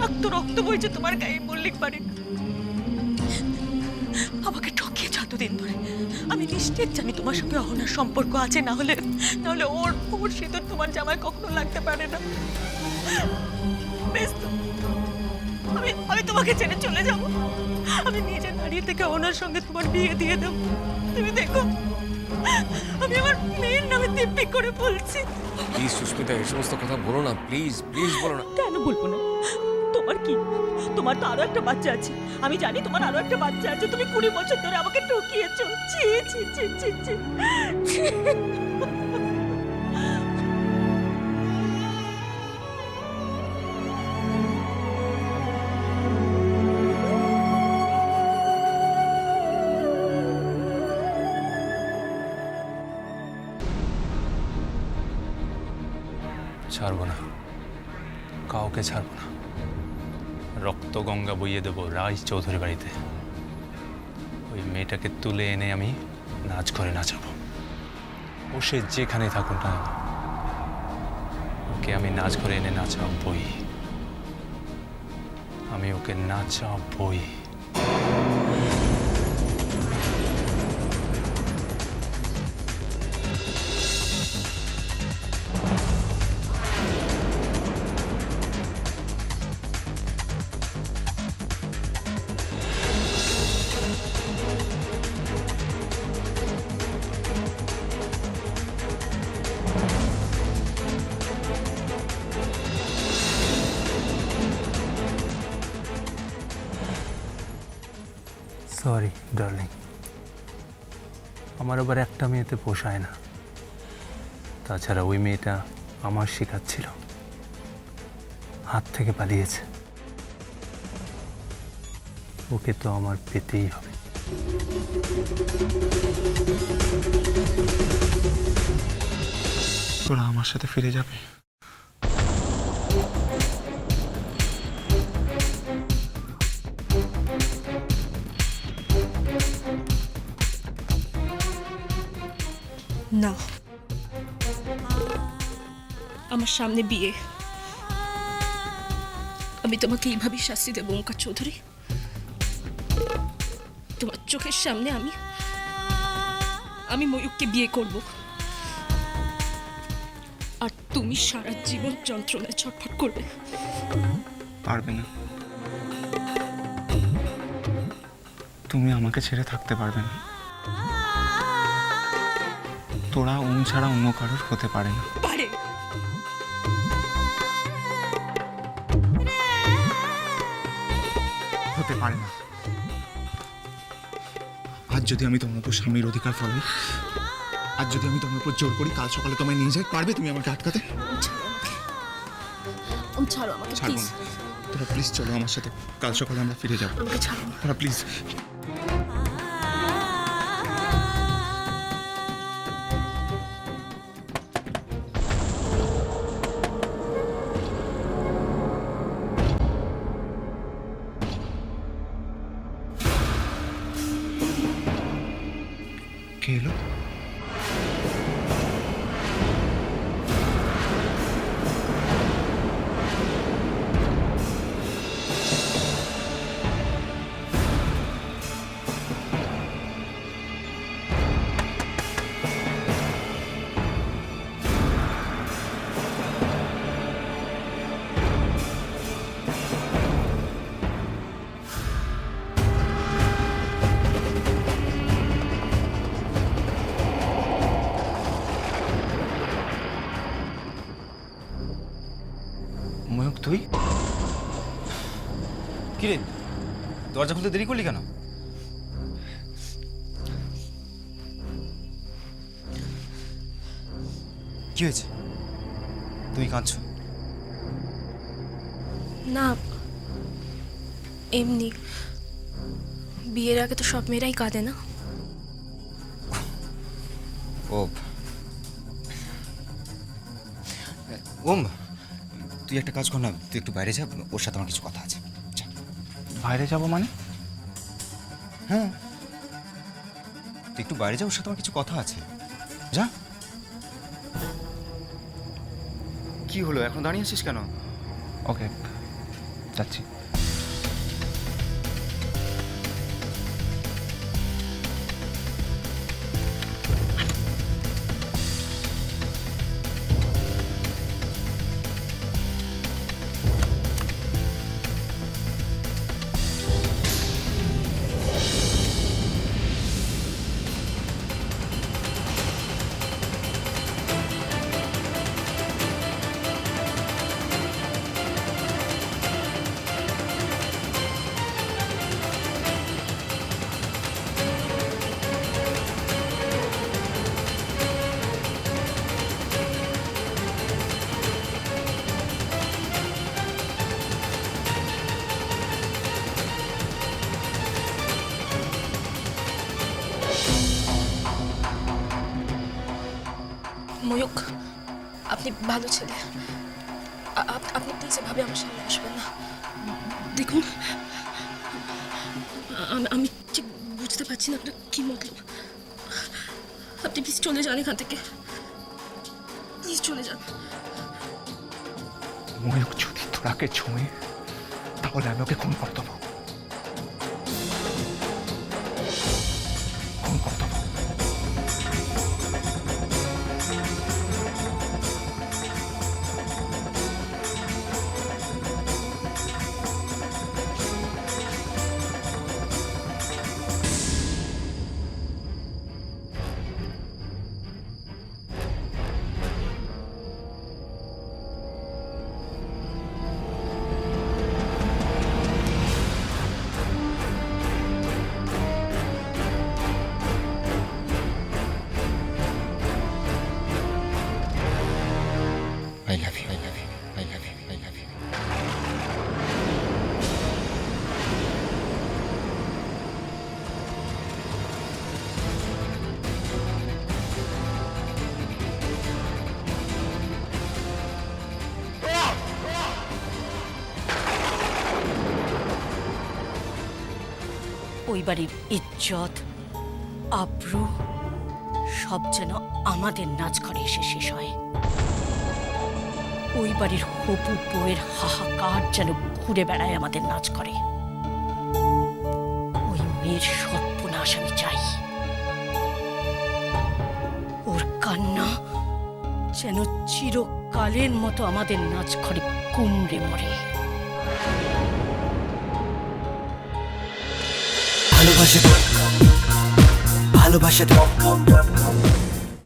বিষাক্ত রক্ত বইছে তোমার গায়ে মল্লিক বাড়ির। আমাকে ঠকিয়েছ এতদিন ধরে। আমি নিশ্চিত জানি তোমার সঙ্গে অহনার সম্পর্ক আছে, না হলে ওর ওর সিঁদুর তোমার জামায় কখনো লাগতে পারে না। বেশ তো, আমি তোমাকে ছেড়ে চলে যাব। আমি নিজে দাঁড়িয়ে থেকে ওনার সঙ্গে তোমার বিয়ে দিয়ে দেবো। তুমি দেখো, আমি আমার মেয়ের নামে দিব্যি করে বলছি। প্লিজ সুস্মিতা, এই সমস্ত কথা বলো না, প্লিজ প্লিজ বলো না। কেন বলবো না? তোমার কি, তোমার তো আরো একটা বাচ্চা আছে। আমি জানি তোমার আরো একটা বাচ্চা আছে। তুমি 20 বছর ধরে আমাকে ঠকিয়েছো। ছি ছি ছি ছি ছি। ছাড়বো না, কাউকে ছাড়বো না। রক্ত গঙ্গা বইয়ে দেবো রাজ চৌধুরী বাড়িতে। ওই মেয়েটাকে তুলে এনে আমি নাচ করে নাচাবো। ও সে যেখানে থাকুন না, ওকে আমি নাচ করে এনে নাচাবই। আমি ওকে নাচাবই। সরি ডার্লিং, আমার আবার একটা মেয়েতে পোষায় না। তাছাড়া ওই মেয়েটা আমার শেখাচ্ছিল, হাত থেকে পালিয়েছে। ওকে তো আমার পেতেই হবে। তোরা আমার সাথে ফিরে যাবে? না, আমার সামনে বিয়ে। আমি তোমাকে এইভাবেই শাস্তি দেবো ওঙ্কার চৌধুরী? তোমার চোখের সামনে আমি ময়ূককে বিয়ে করব, আর তুমি সারা জীবন যন্ত্রণায় ছটফট করবে। পারবে না, তুমি আমাকে ছেড়ে থাকতে পারবে না। তোরা ওম ছাড়া অন্য কারোর হতে পারে না। পারে। হতে পারে না। আজ যদি আমি তোমার উপর স্বামীর অধিকার ফলাই, আজ যদি আমি তোমার উপর জোর করি, কাল সকালে তোমায় নিয়ে যাই, পারবে তুমি আমাকে আটকাতে? ছাড়ো আমাকে, ছাড়বো প্লিজ। না। তোরা প্লিজ চলো আমার সাথে, কাল সকালে আমরা ফিরে যাবো। আমাকে ছাড়ো না। তোরা প্লিজ। কে এলো? ময়ূক, তুই? কিরে, দরজা খুলতে দেরি করলি কেন? কি হয়েছে? তুই কাঁদছো? না, এমনি। বিয়ের আগে তো সব মেয়েরাই কাঁদে না? ও ওম, তুই একটা কাজ কর না, তুই একটু বাইরে যা, ওর সাথে আমার কিছু কথা আছে। যা। বাইরে যাবো মানে? হ্যাঁ, তুই একটু বাইরে যা, ওর সাথে আমার কিছু কথা আছে। যা। কি হলো, এখন দাঁড়িয়ে আছিস কেন? ওকে, যাচ্ছি। ময়ূক, আপনি ভালো ছেলে। আপনি প্লিজ এভাবে আমার সামনে আসবেন না। দেখুন, আমি ঠিক বুঝতে পারছি না আপনার কি মতলব। আপনি প্লিজ চলে যান এখান থেকে, প্লিজ চলে যান। ময়ূক যদি তোরাকে ছোঁয়ে তাহলে আমি ওকে খুন করে দেবো, খুন করে দেবো। I love you, I love you, I love you, I love you. ওই বাড়ির ইজ্জত, আব্রু সব যেন আমাদের নাচ ঘরে এসে শেষ হয়। ওই বাড়ির হবু বউয়ের হাহাকার যেন ঘুরে বেড়ায় আমাদের নাচ করে। ওই মেয়ের সর্বনাশ আমি চাই। ওর কান্না যেন চিরকালের মতো আমাদের নাচ ঘরে কুমড়ে মরে। ভালোবাসা